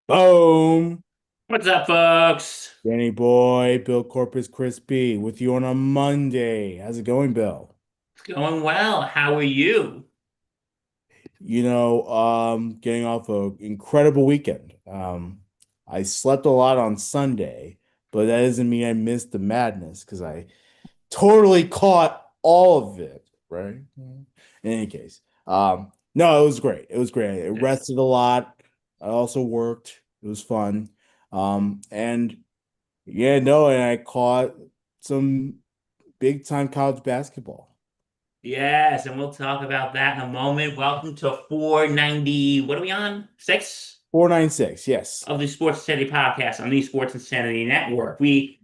Boom! What's up, folks? Danny Boy, Bill Corpus Crispy with you on a Monday. How's it going, Bill? It's going well. How are you? Getting off an incredible weekend. I slept a lot on Sunday, but that doesn't mean I missed the madness because I totally caught all of it, right? In any case, no, it was great. It was great. I Good. rested a lot. I also worked. It was fun. And Yeah, no, and I caught some big time college basketball. Yes, and we'll talk about that in a moment. Welcome to 490. What are we on? Six 496, yes. of the Sports Insanity podcast on the Sports Insanity Network. We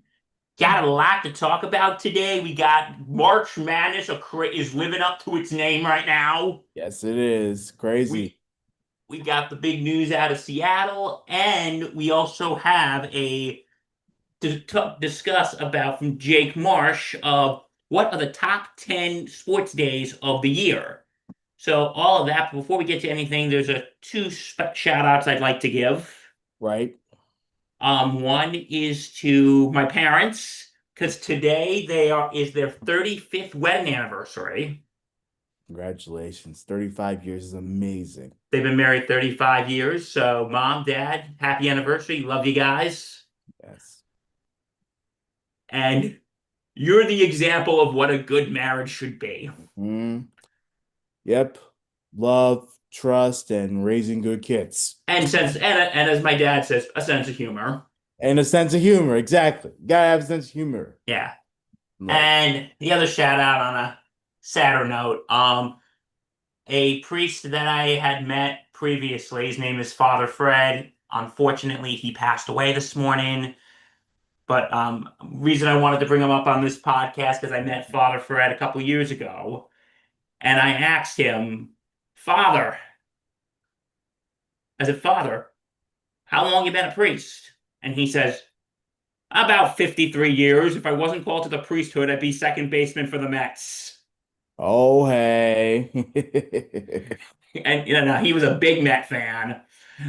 got a lot to talk about today. We got March Madness is living up to its name right now. Yes, it is. Crazy. We we got the big news out of Seattle, and we also have a to discuss about from Jake Marsh of what are the top 10 sports days of the year. So all of that, before we get to anything, there's a two shout outs I'd like to give. Right? One is to my parents, because today they are is their 35th wedding anniversary. Congratulations. 35 years is amazing. They've been married 35 years. So mom, dad, happy anniversary. Love you guys. Yes. And you're the example of what a good marriage should be. Hmm. Yep. Love, trust, and raising good kids. And as my dad says, a sense of humor. And a sense of humor. Exactly. Gotta have a sense of humor Yeah. in life. And the other shout out on a sadder note, a priest that I had met previously, his name is Father Fred. Unfortunately, he passed away this morning. But reason I wanted to bring him up on this podcast because I met Father Fred a couple years ago, and I asked him, Father, I said, Father, how long you been a priest? And he says, about 53 years. If I wasn't called to the priesthood, I'd be second baseman for the Mets. Oh, hey. And no, he was a big Met fan.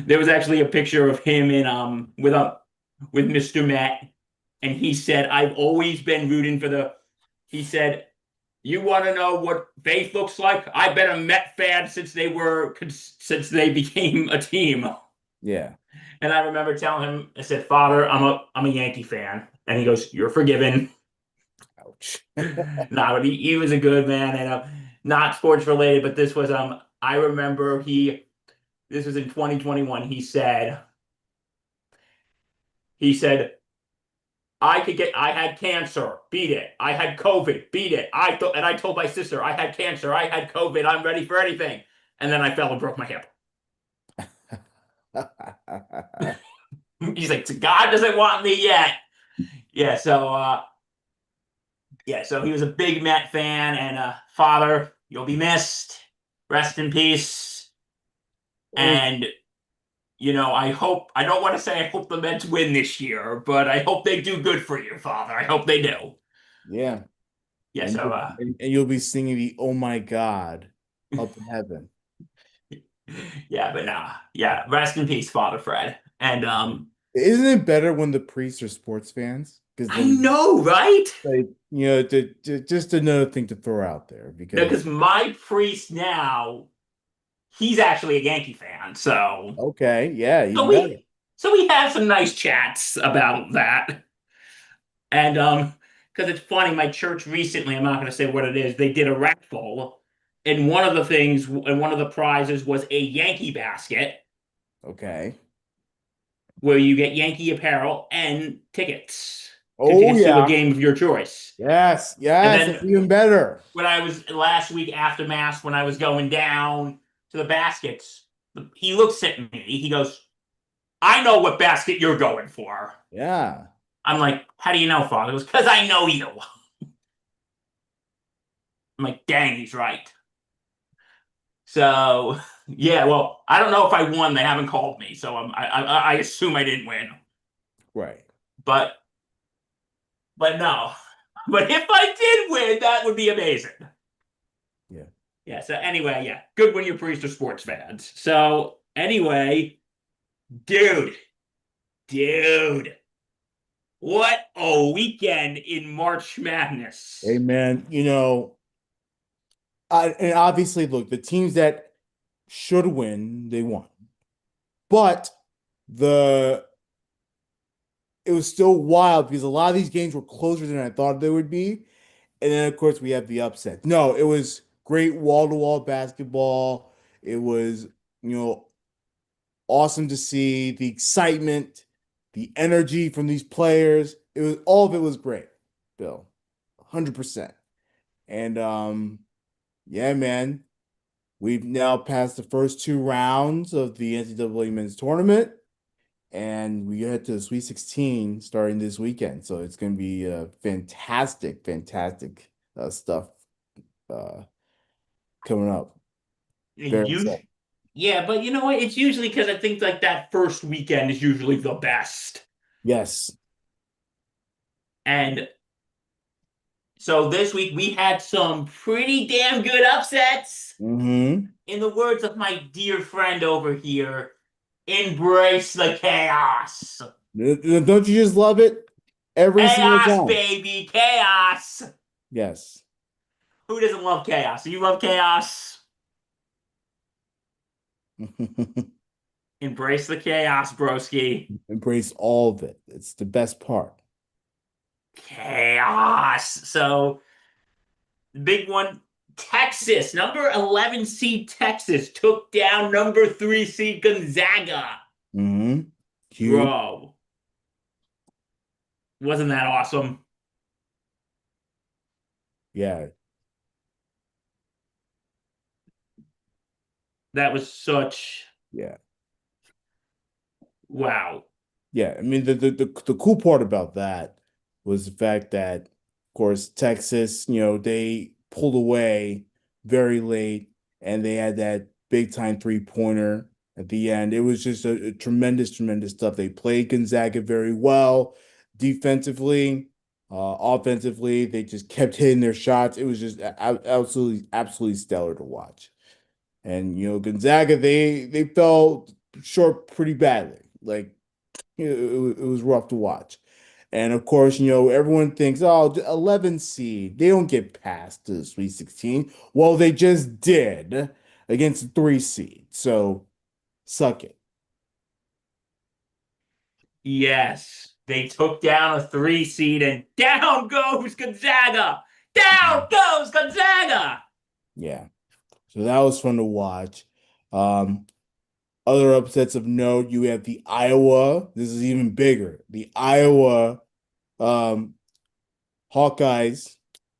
There was actually a picture of him in with Mr. Met, and he said, "I've always been rooting for the." He said, "You want to know what faith looks like? I've been a Met fan since they became a team." Yeah. And I remember telling him, I said, "Father, I'm a Yankee fan," and he goes, "You're forgiven." Ouch. Nah, but he was a good man, and not sports related, but this was I remember this was in 2021. He said I had cancer, beat it. I had COVID, beat it. And I told my sister I had cancer, I had COVID, I'm ready for anything. And then I fell and broke my hip. He's like, God doesn't want me yet. Yeah, so he was a big Met fan, and father, you'll be missed. Rest in peace. And I don't want to say I hope the Mets win this year, but I hope they do good for you, Father. I hope they do. Yeah. Yeah, And so you'll be singing the "Oh My God" up in heaven. yeah, but yeah, rest in peace, Father Fred. And Isn't it better when the priests are sports fans? Because I then, know, right? like, just another thing to throw out there. No, Because because my priest now, he's actually a Yankee fan, so okay, yeah, so even better. we so we have some nice chats about that. And because it's funny, my church recently, I'm not going to say what it is, they did a raffle, and one of the prizes was a Yankee basket Okay. where you get Yankee apparel and tickets, two Oh tickets to a yeah. game of your choice. Yes, And yes, that's then even better. when I was last week after mass, when I was going down to the baskets, he looks at me. He goes, "I know what basket you're going for." Yeah. I'm like, "How do you know, Father?" He goes, "Because I know you." I'm like, "Dang, he's right." So yeah, well, I don't know if I won. They haven't called me, so I assume I didn't win. Right. But no. But if I did win, that would be amazing. Yeah. Yeah. So anyway, yeah, good when your priests are sports fans. So anyway, dude. Dude, what a weekend in March Hey Madness. man, and obviously, look, the teams that should win, they won. But the it was still wild because a lot of these games were closer than I thought they would be. And then, of course, we have the upset. No, it was great wall-to-wall basketball. It was, you know, awesome to see the excitement, the energy from these players. It was all of it was great, Bill. 100%. And yeah, man, we've now passed the first two rounds of the NCAA men's tournament, and we head to the Sweet 16 starting this weekend. So it's going to be fantastic, fantastic stuff uh, coming up. Very You, exciting. yeah, but you know what? It's usually because I think like that first weekend is usually the best. Yes. And so this week we had some pretty damn good upsets. Hmm. In the words of my dear friend over here, embrace the chaos. Don't you just love it every single Chaos, time? baby, chaos. Yes. Who doesn't love chaos? Do you love chaos? Embrace the chaos, broski. Embrace all of it. It's the best part. Chaos. So, the big one, Texas, number 11 seed Texas took down number 3 seed Gonzaga. Hmm. Huge. Bro, wasn't that awesome? Yeah. That was such Yeah. wow. Yeah, I mean the cool part about that was the fact that, of course, Texas, they pulled away very late and they had that big time three-pointer at the end. It was just a tremendous, tremendous stuff. They played Gonzaga very well defensively, offensively. They just kept hitting their shots. It was just absolutely, absolutely stellar to watch. And Gonzaga, they fell short pretty badly. Like it was rough to watch. And of course, everyone thinks, oh, 11 seed, they don't get past the Sweet 16. Well, they just did against the 3 seed. So suck it. Yes, they took down a 3 seed and down goes Gonzaga. Down goes Gonzaga. Yeah. So that was fun to watch. Um, Other upsets of note, you have the Iowa. This is even bigger. The Iowa um, Hawkeyes,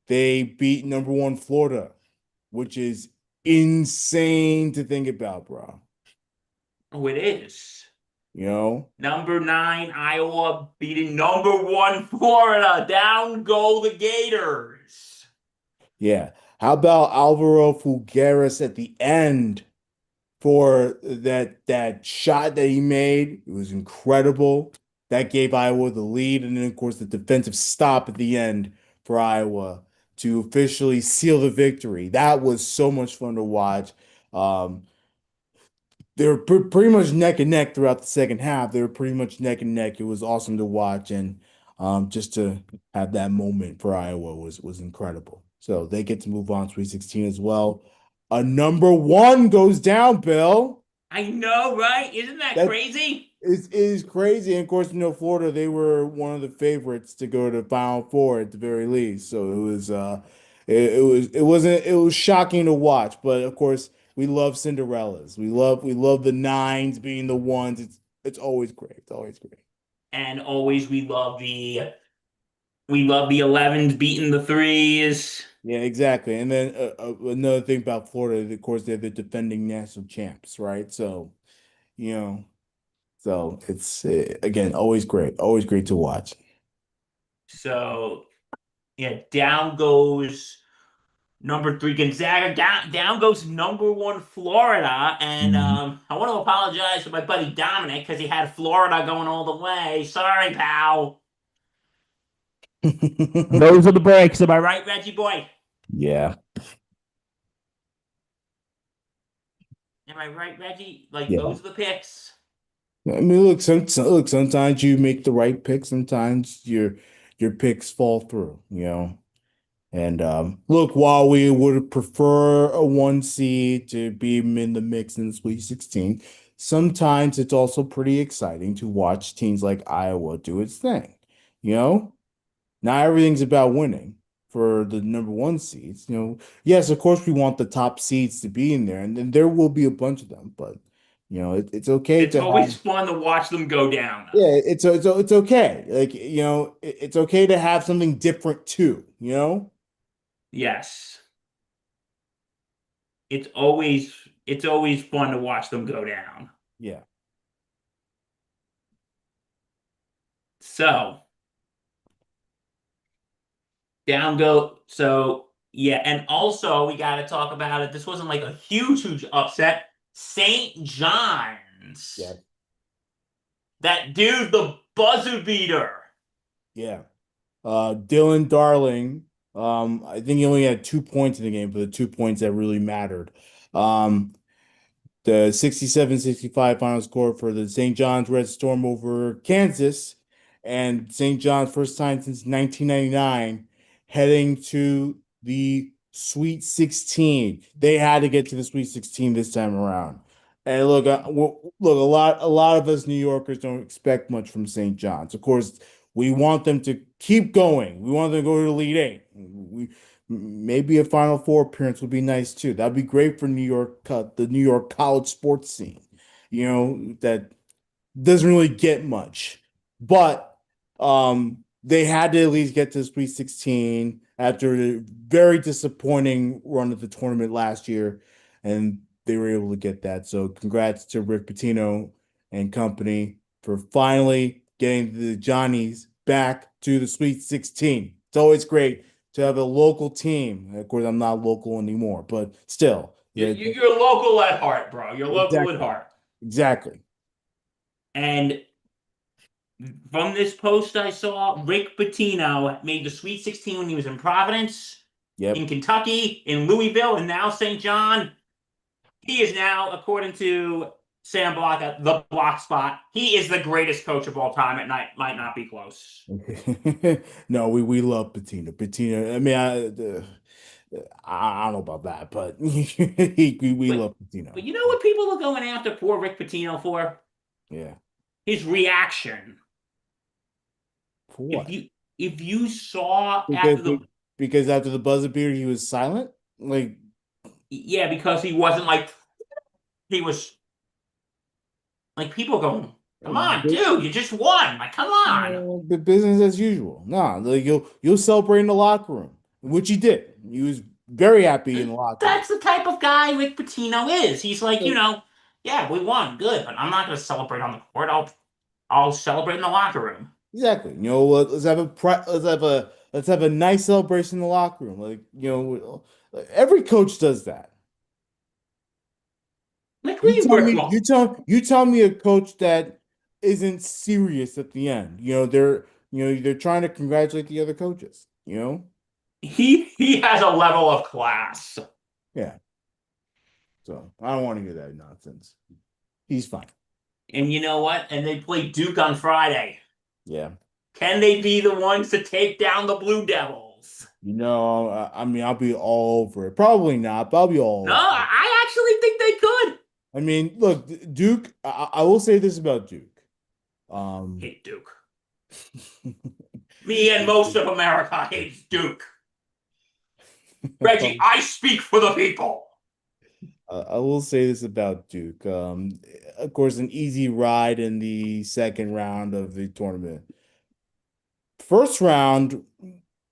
they beat number one Florida, which is insane to think about, bro. Oh, it is. You know? Number 9, Iowa beating number 1, Florida. Down go the Gators. Yeah. How about Alvaro Figueres at the end for that shot that he made? It was incredible. That gave Iowa the lead, and then of course the defensive stop at the end for Iowa to officially seal the victory. That was so much fun to watch. Um, they were pretty much neck and neck throughout the second half. They were pretty much neck and neck. It was awesome to watch, and just to have that moment for Iowa was incredible. So they get to move on to Sweet 16 as well. A number one goes down, Bill. I know, right? Isn't that That crazy? is crazy. And of course, Florida, they were one of the favorites to go to Final Four at the very least. So it was shocking to watch. But of course, we love Cinderellas. We love the nines being the ones. It's always great. It's always great. And always we love the 11s beating the 3s. Yeah, exactly. And then another thing about Florida, of course, they're the defending national champs, right? So, you know, so it's again always great to watch. So, yeah, down goes number 3 Gonzaga. Down goes number 1 Florida. And Mhm. I want to apologize to my buddy Dominic because he had Florida going all the way. Sorry, pal. Those are the breaks. Am I right, Reggie boy? Yeah, Am I right, Reggie? Like, yeah, those are the picks. I mean, look, look, sometimes you make the right pick, sometimes your picks fall through, you know. And look, while we would prefer a one seed to be in the mix in the Sweet 16, sometimes it's also pretty exciting to watch teams like Iowa do its thing. You know, not everything's about winning for the number one seeds. You know, yes, of course we want the top seeds to be in there, and then there will be a bunch of them, but it's okay It's to always have. fun to watch them go down. Yeah, it's okay. Like, it's okay to have something different too, you know? Yes. It's always fun to watch them go down. Yeah. So down go. So yeah, and also we got to talk about it. This wasn't like a huge upset. St. Yeah. John's, that dude, the buzzer beater. Yeah. Dylan Darling, I think he only had 2 points in the game, but the 2 points that really mattered. Um, the 67-65 final score for the St. John's Red Storm over Kansas, and St. John's first time since 1999 heading to the Sweet 16. They had to get to the Sweet 16 this time around. And look, look, a lot of us New Yorkers don't expect much from St. John's. Of course, we want them to keep going. We want them to go to the Elite Eight. Maybe a Final Four appearance would be nice too. That'd be great for New York, the New York college sports scene. That doesn't really get much, but they had to at least get to the Sweet 16 after a very disappointing run of the tournament last year, and they were able to get that. So congrats to Rick Pitino and company for finally getting the Johnnies back to the Sweet 16. It's always great to have a local team. Of course, I'm not local anymore, but still, yeah, You're local at heart, bro. You're local at exactly, heart. exactly. And from this post I saw, Rick Pitino made the Sweet 16 when he was in Providence, in Yep. Kentucky, in Louisville, and now St. John. He is now, according to Sam Block at the Block Spot, he is the greatest coach of all time. It might not be close. No, we love Patina. Patina. I mean, I don't know about that, but we But love Patino. but you know what people are going after poor Rick Pitino for? Yeah. His reaction. For If what? you saw Because after the because after the buzzer beater, he was silent. Like, yeah, because he wasn't like he was like people going, come on, dude, you just won. Like, come on. the business as usual. Nah, like you'll celebrate in the locker room, which he did. He was very happy in the locker room. That's the type of guy Rick Pitino is. He's like, yeah, we won, good, but I'm not gonna celebrate on the court. I'll celebrate in the locker room. Exactly. Let's have a nice celebration in the locker room. Like, every coach does that. Like Greenberg won't. You tell me a coach that isn't serious at the end. They're trying to congratulate the other coaches, you know? He has a level of class. Yeah. So I don't want to hear that nonsense. He's fine. And you know what? And they play Duke on Friday. Yeah. Can they be the ones to take down the Blue Devils? I mean, I'll be all over it. Probably not, but I'll be all No, over it. I actually think they could. I mean, look, Duke, I will say this about Duke. Um, Hate Duke. Me and most of America hates Duke. Reggie, I speak for the people. I will say this about Duke. Of course, an easy ride in the second round of the tournament. First round,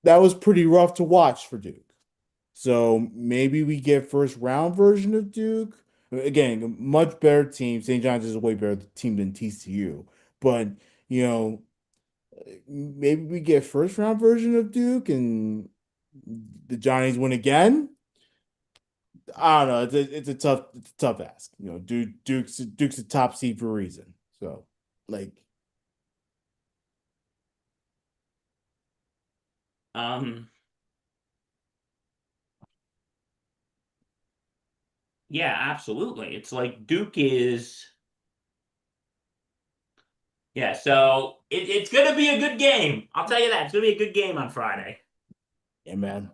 that was pretty rough to watch for Duke. So maybe we get first round version of Duke. Again, a much better team. St. John's is a way better team than TCU. But, you know, maybe we get first round version of Duke and the Johnnies win again. I don't know. It's a tough ask. Duke's a top seed for a reason. So, like, Um, yeah, absolutely. It's like Duke is Yeah, so it's gonna be a good game. I'll tell you that. It's gonna be a good game on Friday. Yeah, man.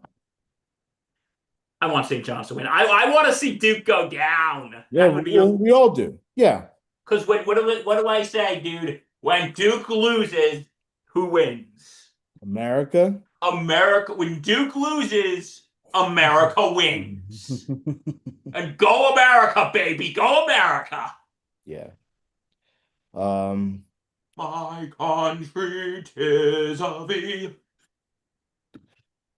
I want St. John's to win. I want to see Duke go down. Yeah, That would be a well, we all do. Yeah. because what do I say, dude? When Duke loses, who wins? America. America. When Duke loses, America wins. And go America, baby, go America. Yeah. Um, My country, 'tis of thee.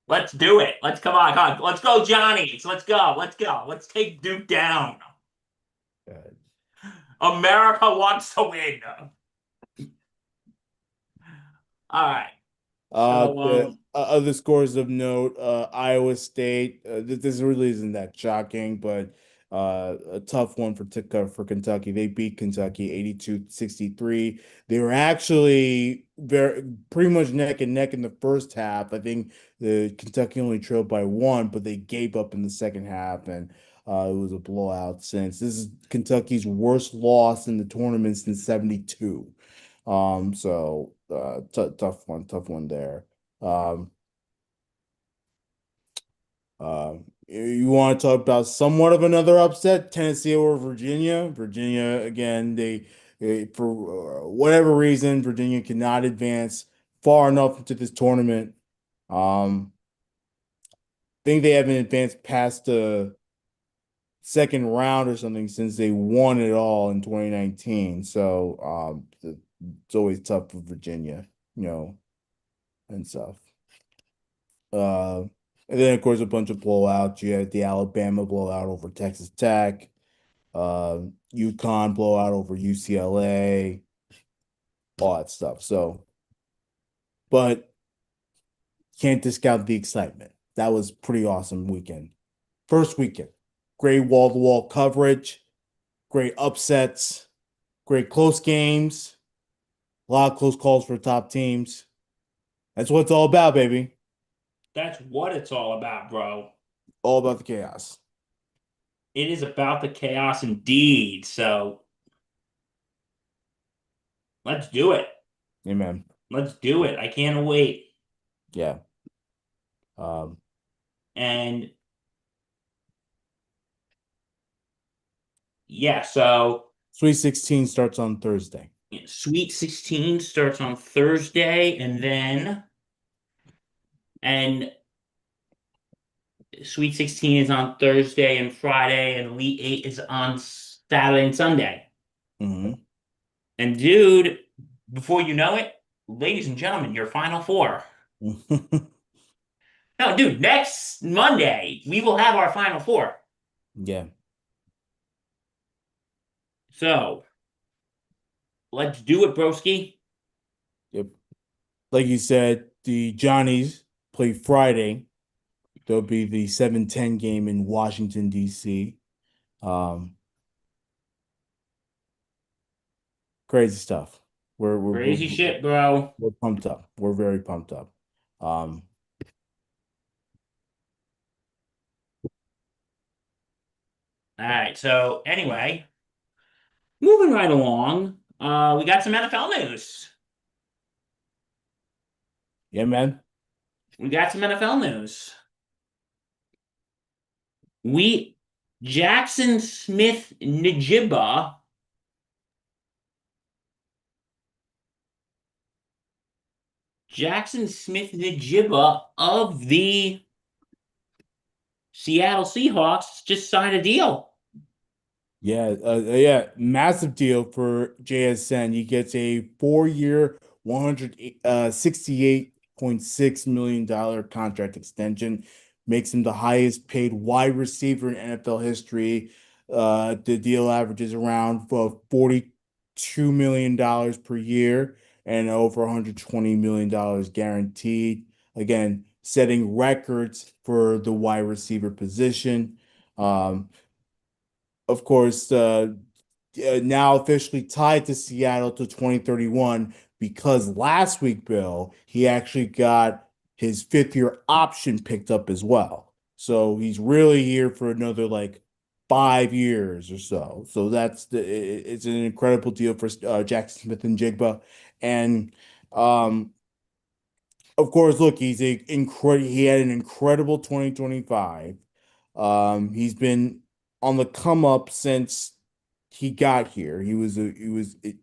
Let's do it. Let's come on, come on. Let's go, Johnnies. Let's go. Let's go. Let's take Duke down. uh, America wants to win. All right. So, the other scores of note, Iowa State. This really isn't that shocking, but a tough one for Kentucky. They beat Kentucky 82-63. They were actually very pretty much neck and neck in the first half. I think the Kentucky only trailed by one, but they gave up in the second half, and it was a blowout since. This is Kentucky's worst loss in the tournament since 72. So t tough one there. Um, you want to talk about somewhat of another upset, Tennessee or Virginia? Virginia again, for whatever reason, Virginia cannot advance far enough into this tournament. Think they haven't advanced past the second round or something since they won it all in 2019. So it's always tough for Virginia, you know, and stuff. Uh, and then of course a bunch of blowouts. You had the Alabama blowout over Texas Tech, uh, UConn blowout over UCLA, all that stuff. So, but can't discount the excitement. That was pretty awesome weekend. First weekend, great wall-to-wall coverage, great upsets, great close games, a lot of close calls for top teams. That's what it's all about, baby. that's what it's all about, bro. All about the chaos. It is about the chaos indeed. So let's do it. Amen. Let's do it. I can't wait. Yeah. Um, And yeah, so Sweet 16 starts on Thursday. Sweet 16 starts on Thursday, and Sweet 16 is on Thursday and Friday, and Elite 8 is on Saturday and Sunday. Hmm. And dude, before you know it, ladies and gentlemen, your final four. No, dude, next Monday, we will have our final four. Yeah. So let's do it, broski. Yep. Like you said, the Johnnies play Friday. There'll be the 7-10 game in Washington, D.C. Um, Crazy stuff. We're we're we're, Crazy shit, bro. we're pumped up. We're very pumped up. Um, All right. So anyway, moving right along, we got some NFL news. yeah, man. We got some NFL news. We Jackson Smith Njigba, Jackson Smith Njigba of the Seattle Seahawks just signed a deal. Yeah, yeah, massive deal for JSN. He gets a 4-year, 168.6 million dollar contract extension, makes him the highest paid wide receiver in NFL history. The deal averages around $42 million per year and over $120 million guaranteed. Again, setting records for the wide receiver position. Of course, now officially tied to Seattle to 2031 because last week, Bill, he actually got his 5th year option picked up as well. So he's really here for another like 5 years or so. So it's an incredible deal for Jackson Smith and Jigba. And um, of course, look, he had an incredible 2025. He's been on the come up since he got here. He was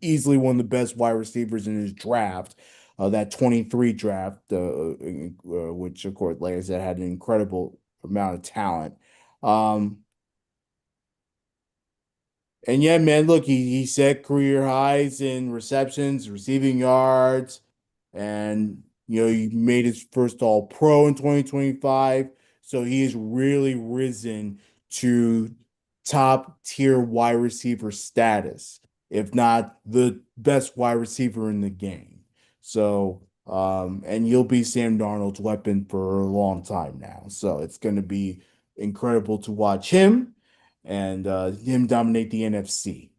easily one of the best wide receivers in his draft, that 23 draft, which of course, like I said, had an incredible amount of talent. Um, and yeah, man, look, he set career highs in receptions, receiving yards, and he made his first All Pro in 2025. So he has really risen to top tier wide receiver status, if not the best wide receiver in the game. So, and you'll be Sam Darnold's weapon for a long time now. So it's going to be incredible to watch him and him dominate the NFC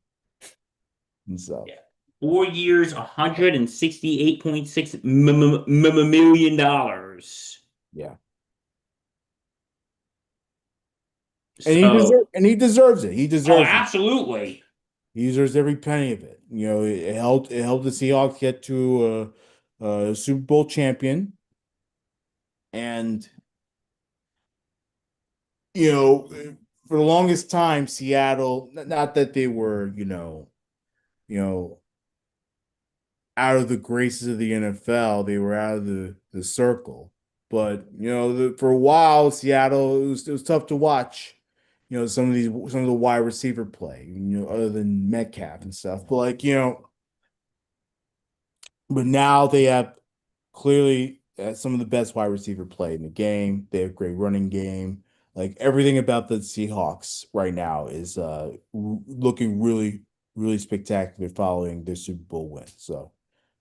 and stuff. Yeah. 4 years, $168.6 million dollars. Yeah. So, And he deserves it. He oh, deserves it. absolutely. He deserves every penny of it. It helped the Seahawks get to a Super Bowl champion. And you know, for the longest time, Seattle, not that they were, you know, out of the graces of the NFL, they were out of the circle. But for a while, Seattle, it was tough to watch. Some of the wide receiver play, other than Metcalf and stuff. But but now they have clearly some of the best wide receiver play in the game. They have great running game. Like everything about the Seahawks right now is looking really, really spectacular following their Super Bowl win. So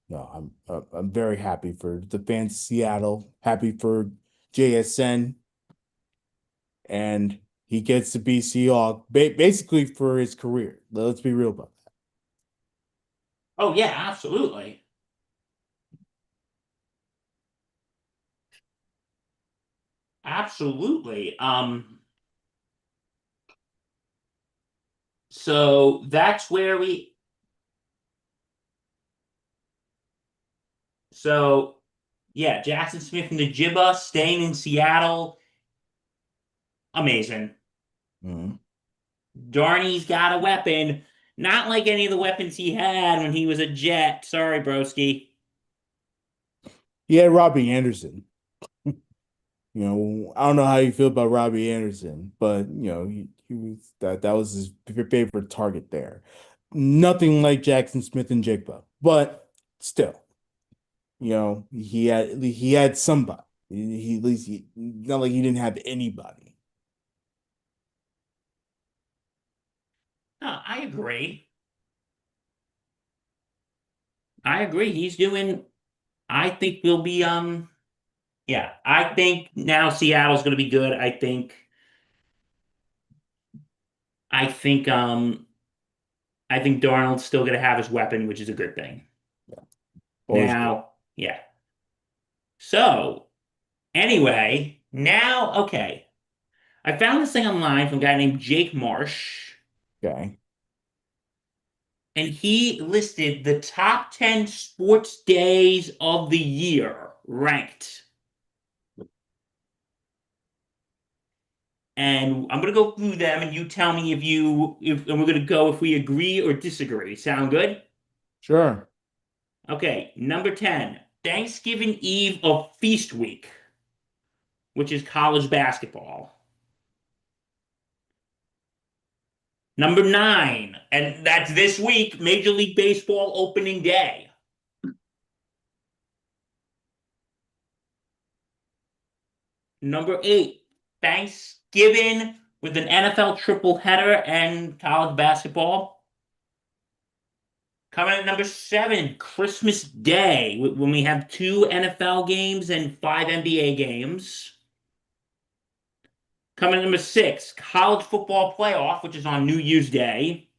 no, I'm very happy for the fans of Seattle, happy for JSN, and he gets to be Seahawk basically for his career. Let's be real about Oh, yeah, absolutely. Absolutely. So that's where so yeah, Jackson Smith and the Jibba staying in Seattle. Amazing. that. Mhm. Darney's got a weapon. Not like any of the weapons he had when he was a Jet. Sorry, broski. Yeah, Robbie Anderson. I don't know how you feel about Robbie Anderson, but he was that was his favorite target there. Nothing like Jackson Smith and Jigba, but still, he had somebody. At least not like he didn't have anybody. No, I agree. I agree. He's doing. I think we'll be. Yeah. I think now Seattle's going to be good. I think. I think Darnold's still going to have his weapon, which is a good thing. Always good. Now, yeah. So anyway, now okay. I found this thing online from a guy named Jake Marsh, Okay. and he listed the top 10 sports days of the year ranked. And I'm gonna go through them, and you tell me and we're gonna go if we agree or disagree. Sound good? Sure. Okay, number 10, Thanksgiving Eve of Feast Week, which is college basketball. Number 9, and that's this week, Major League Baseball opening day. Number 8, Thanksgiving with an NFL triple header and college basketball. Coming at number 7, Christmas Day, when we have 2 NFL games and 5 NBA games. Coming at number 6, College Football Playoff, which is on New Year's Day.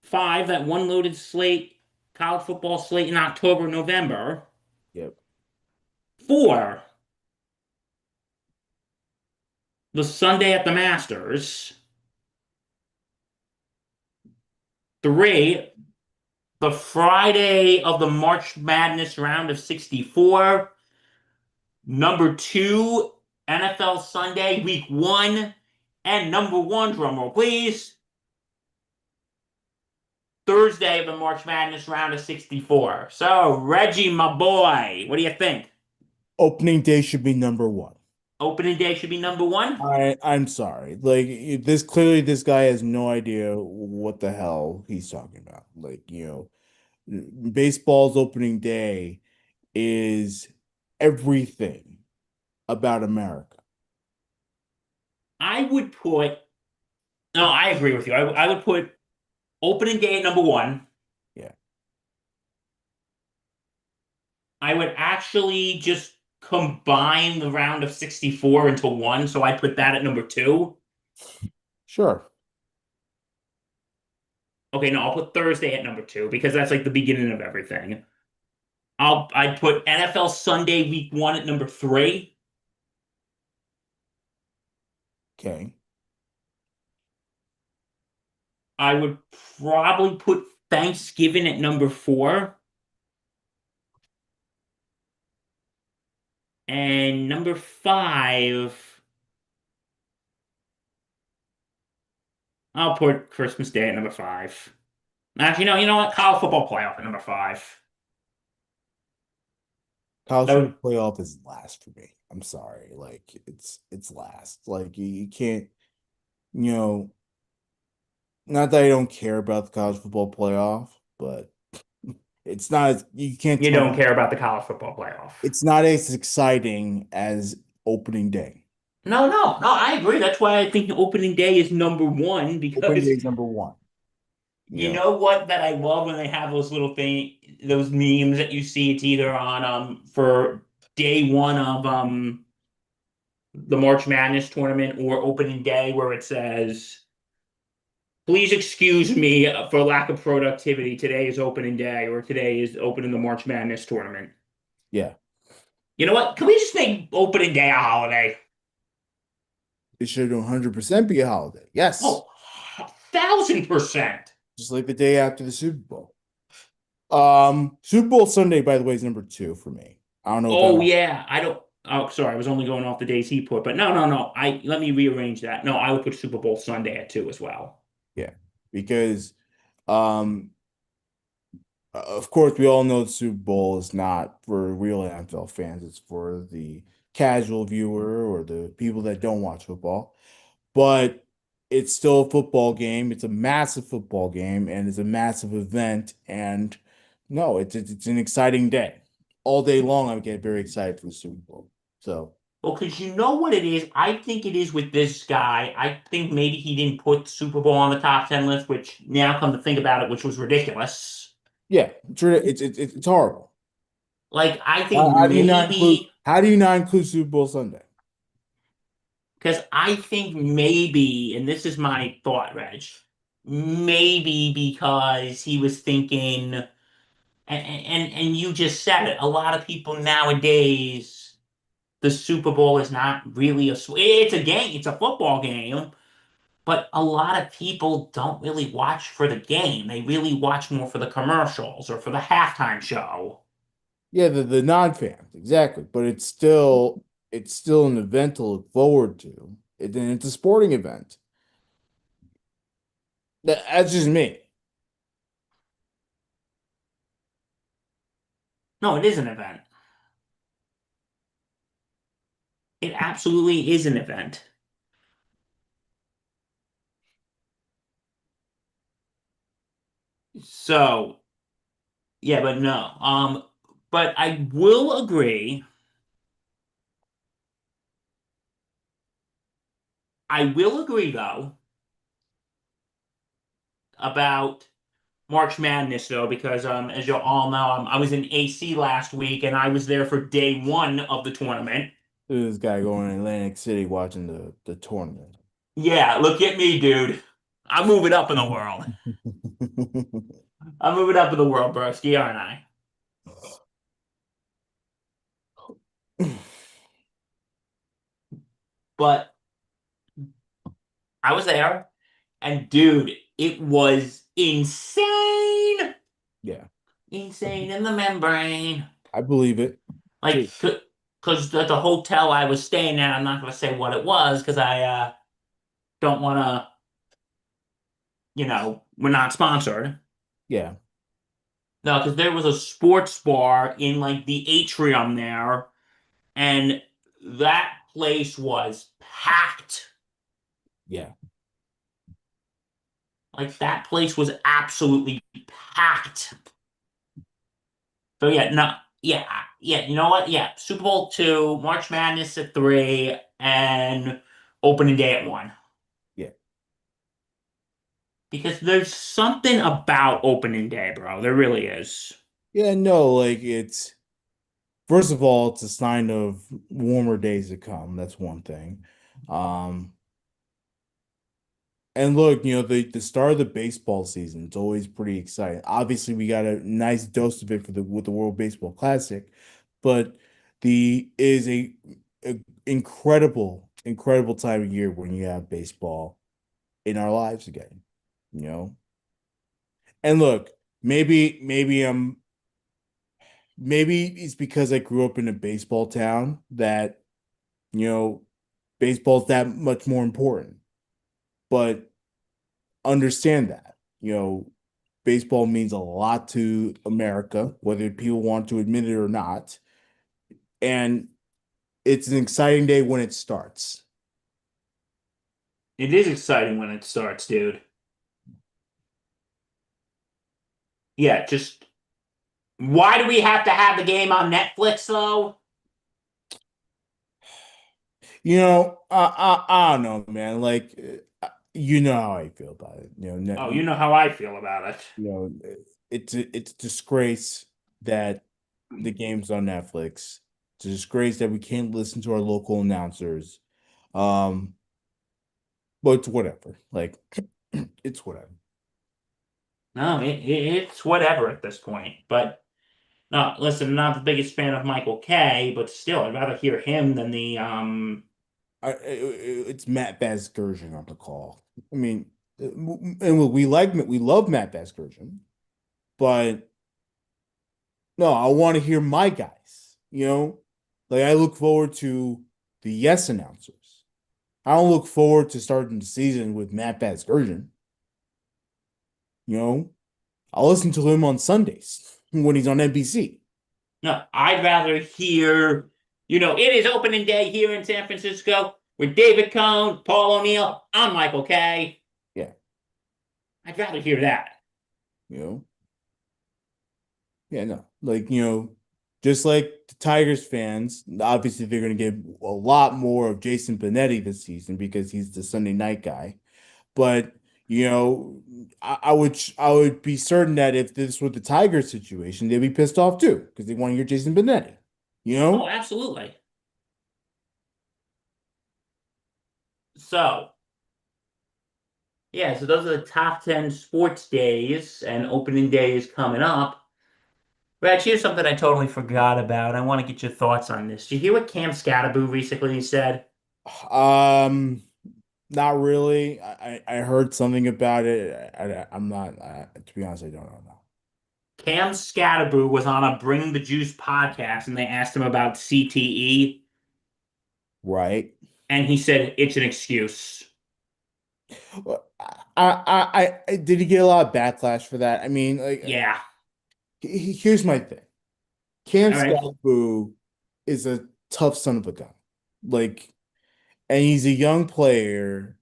5, that one loaded slate, college football slate in October, November. Yep. 4, the Sunday at the Masters. 3, the Friday of the March Madness round of 64. Number 2, NFL Sunday, week 1. And number 1, drumroll please, Thursday of the March Madness round of 64. So, Reggie, my boy, what do you think? Opening day should be number one. Opening day should be number 1? I'm sorry. Like this clearly this guy has no idea what the hell he's talking about. Like, baseball's opening day is everything about America. I would put, no, I agree with you. I would put opening day at number 1. Yeah, I would actually just combine the round of 64 into one, so I put that at number 2. sure. Okay, no, I'll put Thursday at number 2 because that's like the beginning of everything. I'd put NFL Sunday week 1 at number 3. Okay. I would probably put Thanksgiving at number 4. And number 5, I'll put Christmas Day at number 5. Actually, no, you know what? College football playoff at number 5. College That would, football playoff is last for me. I'm sorry. Like it's last. Like you can't, you know, not that I don't care about the college football playoff, but it's not as you can't you tell don't me care about the college football playoff. it's not as exciting as opening day. No, no, no, I agree. That's why I think opening day is number 1 Opening day because is number one. You you know, know what that I love when they have those little those memes that you see. It's either on for day 1 of the March Madness tournament or opening day where it says, "Please excuse me for lack of productivity. Today is opening day, or today is opening the March Madness tournament." yeah, You know what? Can we just make opening day a holiday? it should 100% be a holiday. Yes, Oh, 1,000%. just like the day after the Super Bowl. Super Bowl Sunday, by the way, is number two for me. I don't know Oh about yeah, I don't. Oh, sorry, I was only going off the days he put, but no, no, no. Let me rearrange that. No, I would put Super Bowl Sunday at 2 as well. yeah, because um, of course, we all know the Super Bowl is not for real NFL fans. It's for the casual viewer or the people that don't watch football. But it's still a football game. It's a massive football game, and it's a massive event. And no, it's an exciting day. All day long, I get very excited for the Super Bowl. So Well, because you know what it is. I think it is with this guy. I think maybe he didn't put Super Bowl on the top 10 list, which now come to think about it, which was ridiculous. yeah, it's horrible. Like I think How do you not include? maybe How do you not include Super Bowl Sunday? because I think maybe, and this is my thought, Reg, maybe because he was thinking, and you just said it. A lot of people nowadays, the Super Bowl is not really it's a game, it's a football game, but a lot of people don't really watch for the game. They really watch more for the commercials or for the halftime show. Yeah, the non-fans, exactly. But it's still an event to look forward to. Then it's a sporting event. That's just me. No, it is an event. It absolutely is an event. So, yeah, but no. But I will agree though about March Madness though, because as you all know, I was in AC last week and I was there for day 1 of the tournament. This guy going to Atlantic City watching the tournament. Yeah, look at me, dude. I'm moving up in the world. I'm moving up in the world, broski, aren't I? But I was there, and dude, it was insane, Yeah, insane in the membrane. I believe it. Like, Just because the hotel I was staying at, I'm not gonna say what it was because I don't want to, we're not sponsored. yeah, No, because there was a sports bar in like the atrium there, and that place was packed. yeah, Like that place was absolutely packed. So yeah, no, yeah, yeah. You know what? Yeah, Super Bowl two, March Madness at three, and opening day at one. yeah, Because there's something about opening day, bro. There really is. yeah. No, like it's first of all, it's a sign of warmer days to come. That's one thing. Um, and look, the start of the baseball season is always pretty exciting. Obviously, we got a nice dose of it for the with the World Baseball Classic, but the is a incredible, incredible time of year when you have baseball in our lives again, you know? And look, maybe it's because I grew up in a baseball town that, you know, baseball's that much more important. But understand that, baseball means a lot to America, whether people want to admit it or not. And it's an exciting day when it starts. It is exciting when it starts, dude. Yeah, just why do we have to have the game on Netflix though? I don't know, man. Like, you know how I feel about it. Oh, you know how I feel about it. You know, it's a disgrace that the game's on Netflix. It's a disgrace that we can't listen to our local announcers. Um, but it's whatever. Like, it's whatever. No, it's whatever at this point. But no, listen, I'm not the biggest fan of Michael Kay, but still, I'd rather hear him than the It's Matt Vasgersian on the call. I mean, and we love Matt Vasgersian, but no, I want to hear my guys. Like I look forward to the yes announcers. I don't look forward to starting the season with Matt Vasgersian. You know, I'll listen to him on Sundays when he's on NBC. no, I'd rather hear, it is opening day here in San Francisco with David Cohn, Paul O'Neill. I'm Michael Kay. Yeah, I'd rather hear that. you know, yeah, no, like just like the Tigers fans, obviously they're going to get a lot more of Jason Benetti this season because he's the Sunday night guy. But I would be certain that if this were the Tigers situation, they'd be pissed off too because they want to hear Jason Benetti. You Oh, know, absolutely. So, yeah, so those are the top 10 sports days, and opening day is coming up. Reg, here's something I totally forgot about. I want to get your thoughts on this. Did you hear what Cam Scatterbo recently said? um, not really. I heard something about it. I'm not. To be honest, I don't know now. Cam Scatterbo was on a Bring the Juice podcast, and they asked him about CTE, Right. and he said it's an excuse. Well, did he get a lot of backlash for that? I mean, like, Yeah. here's my thing. Cam All right. Scalaboo is a tough son of a gun. Like, and he's a young player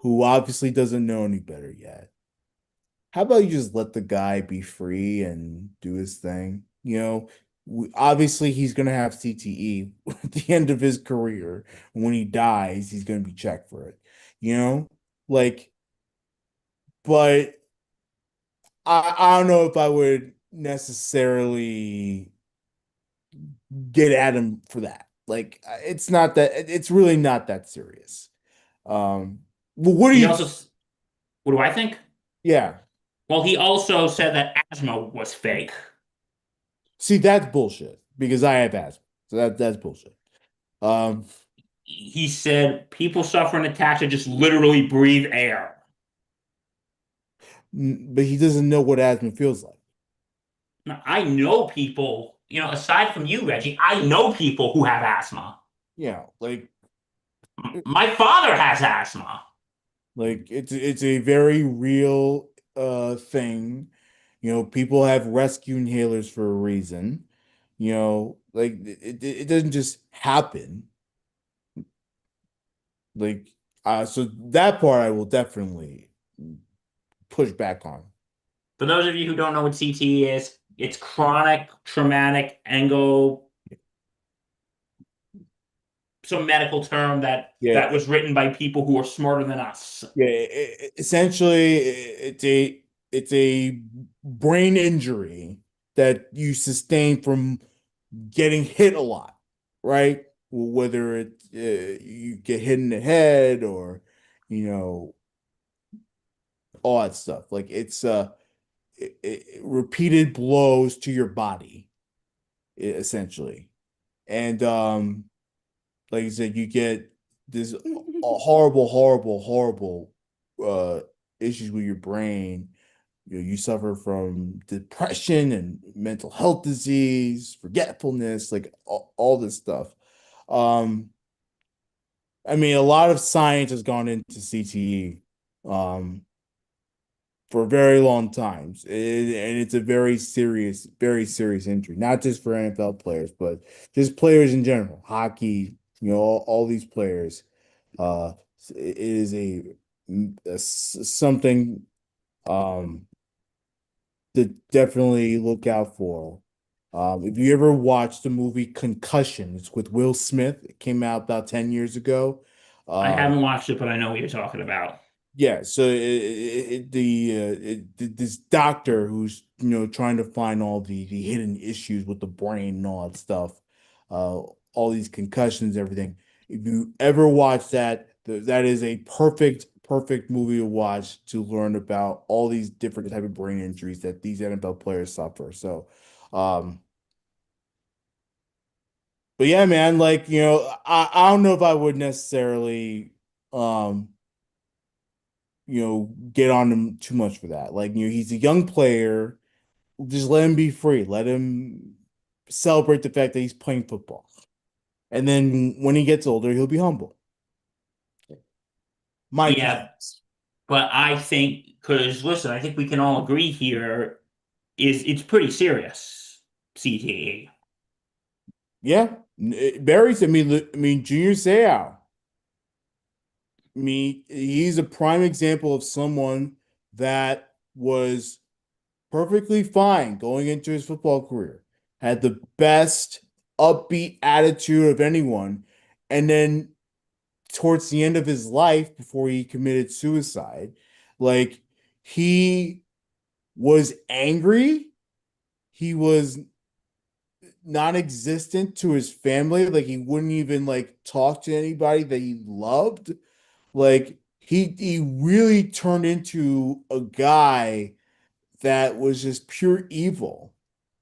who obviously doesn't know any better yet. How about you just let the guy be free and do his thing? Obviously he's gonna have CTE at the end of his career. When he dies, he's gonna be checked for it. You know, like, but I don't know if I would necessarily get at him for that. Like, it's really not that serious. Well, what do He you also, think? what do I think? Yeah. Well, he also said that asthma was fake. See, that's bullshit because I have asthma. So that's bullshit. Um, He said people suffering attacks are just literally breathe air. But he doesn't know what asthma feels like. Now, I know people, aside from you, Reggie, I know people who have asthma. Yeah, My father has asthma. it's a very real thing. People have rescue inhalers for a reason. It doesn't just happen. Like so that part I will definitely push back on. For those of you who don't know what CTE is, it's chronic traumatic engo, some medical term that Yeah, was written by people who are smarter than us. yeah. Essentially, it's a brain injury that you sustain from getting hit a lot, right? Whether you get hit in the head or you know all that stuff. Like it's repeated blows to your body, essentially. And like I said, you get this horrible, horrible, horrible uh issues with your brain. You suffer from depression and mental health disease, forgetfulness, like all this stuff. Um, I mean, a lot of science has gone into CTE for a very long times, and it's a very serious injury, not just for NFL players, but just players in general, hockey, all these players. Uh, it is something to definitely look out for. If you ever watched the movie Concussion, it's with Will Smith. It came out about 10 years ago. I Uh, haven't watched it, but I know what you're talking about. yeah, so this doctor who's trying to find all the hidden issues with the brain and all that stuff, all these concussions, everything. If you ever watch that, that is a perfect movie to watch to learn about all these different type of brain injuries that these NFL players suffer. So, um, but yeah, man, I don't know if I would necessarily um get on him too much for that. He's a young player. Just let him be free. Let him celebrate the fact that he's playing football. And then when he gets older, he'll be humble. My two Yeah, cents. but I think because listen, I think we can all agree here is it's pretty serious. CTE. Yeah. Barry's, I mean, Junior Seau. He's a prime example of someone that was perfectly fine going into his football career, had the best upbeat attitude of anyone, and then towards the end of his life, before he committed suicide, like he was angry, he was non-existent to his family, like he wouldn't even talk to anybody that he loved. Like he really turned into a guy that was just pure evil.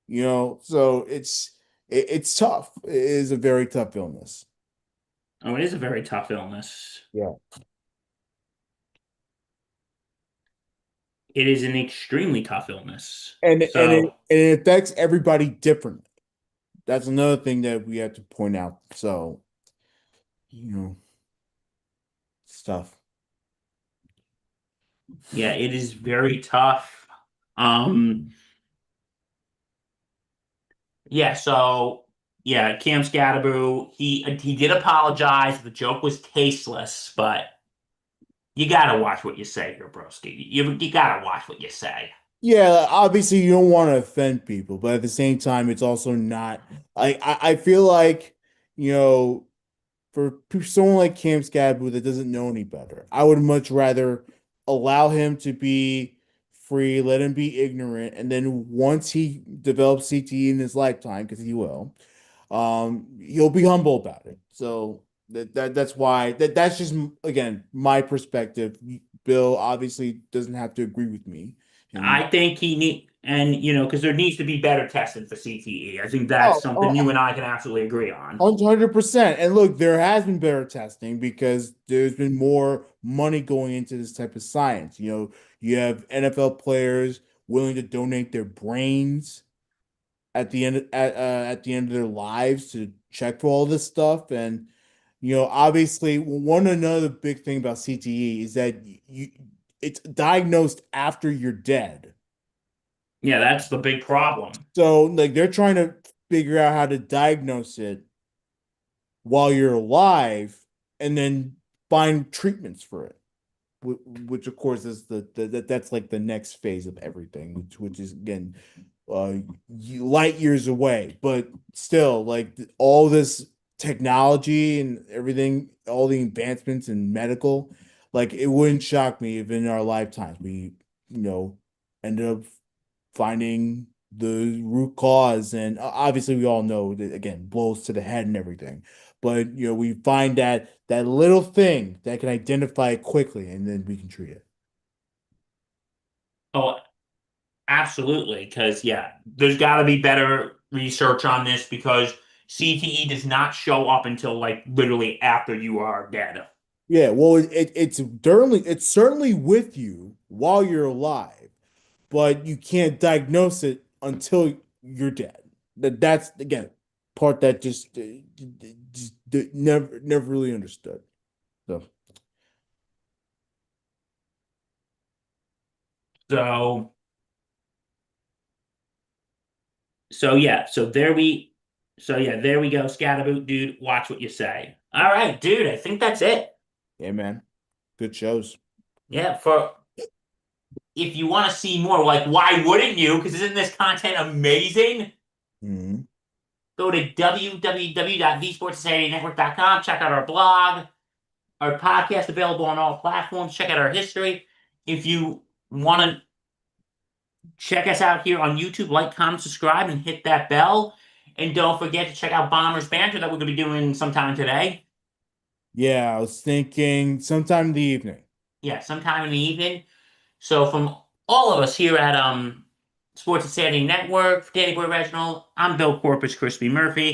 So it's tough. It is a very tough illness. Oh, it is a very tough illness. Yeah. It is an extremely tough illness. And So, it affects everybody differently. That's another thing that we have to point out. So, you know, stuff. yeah, it is very tough. Um, yeah, so yeah, Cam Scadaboo, he did apologize. The joke was tasteless, but you gotta watch what you say here, broski. You gotta watch what you say. Yeah, obviously you don't want to offend people, but at the same time, it's also not I feel like, you know, for someone like Cam Scadaboo that doesn't know any better, I would much rather allow him to be free, let him be ignorant, and then once he develops CTE in his lifetime, because he will, he'll be humble about it. So that's why that's just again my perspective. Bill obviously doesn't have to agree with me, and I think he need. And, because there needs to be better testing for CTE. I think that's Oh, something you oh, and I can absolutely agree on. 100%. And look, there has been better testing because there's been more money going into this type of science. You have NFL players willing to donate their brains at the end of their lives to check for all this stuff. And obviously, one another big thing about CTE is that it's diagnosed after you're dead. Yeah, that's the big problem. So like they're trying to figure out how to diagnose it while you're alive and then find treatments for it. Which of course is that's like the next phase of everything, which is again uh light years away, but still like all this technology and everything, all the advancements in medical, like it wouldn't shock me if in our lifetimes we ended up finding the root cause. And obviously we all know that again blows to the head and everything, but we find that little thing that can identify it quickly and then we can treat it. Oh, absolutely. Because, yeah, there's got to be better research on this because CTE does not show up until like literally after you are dead. Yeah, well, it's certainly with you while you're alive, but you can't diagnose it until you're dead. That's again part that just never really understood. So So, so yeah, there we go. Scataboot, dude. Watch what you say. All right, dude. I think that's it. yeah, man, good shows. Yeah, for if you want to see more, like, why wouldn't you? Because isn't this content amazing? Mhm. Go to www.vsportssocietynetwork.com. Check out our blog, our podcast available on all platforms. Check out our history. If you want to check us out here on YouTube, like, comment, subscribe, and hit that bell. And don't forget to check out Bomber's Banter that we're going to be doing sometime today. Yeah, I was thinking sometime in the evening. Yeah, sometime in the evening. So from all of us here at Sports Insanity Network, for Danny Boy Reginald, I'm Bill Corpus Crispy Murphy.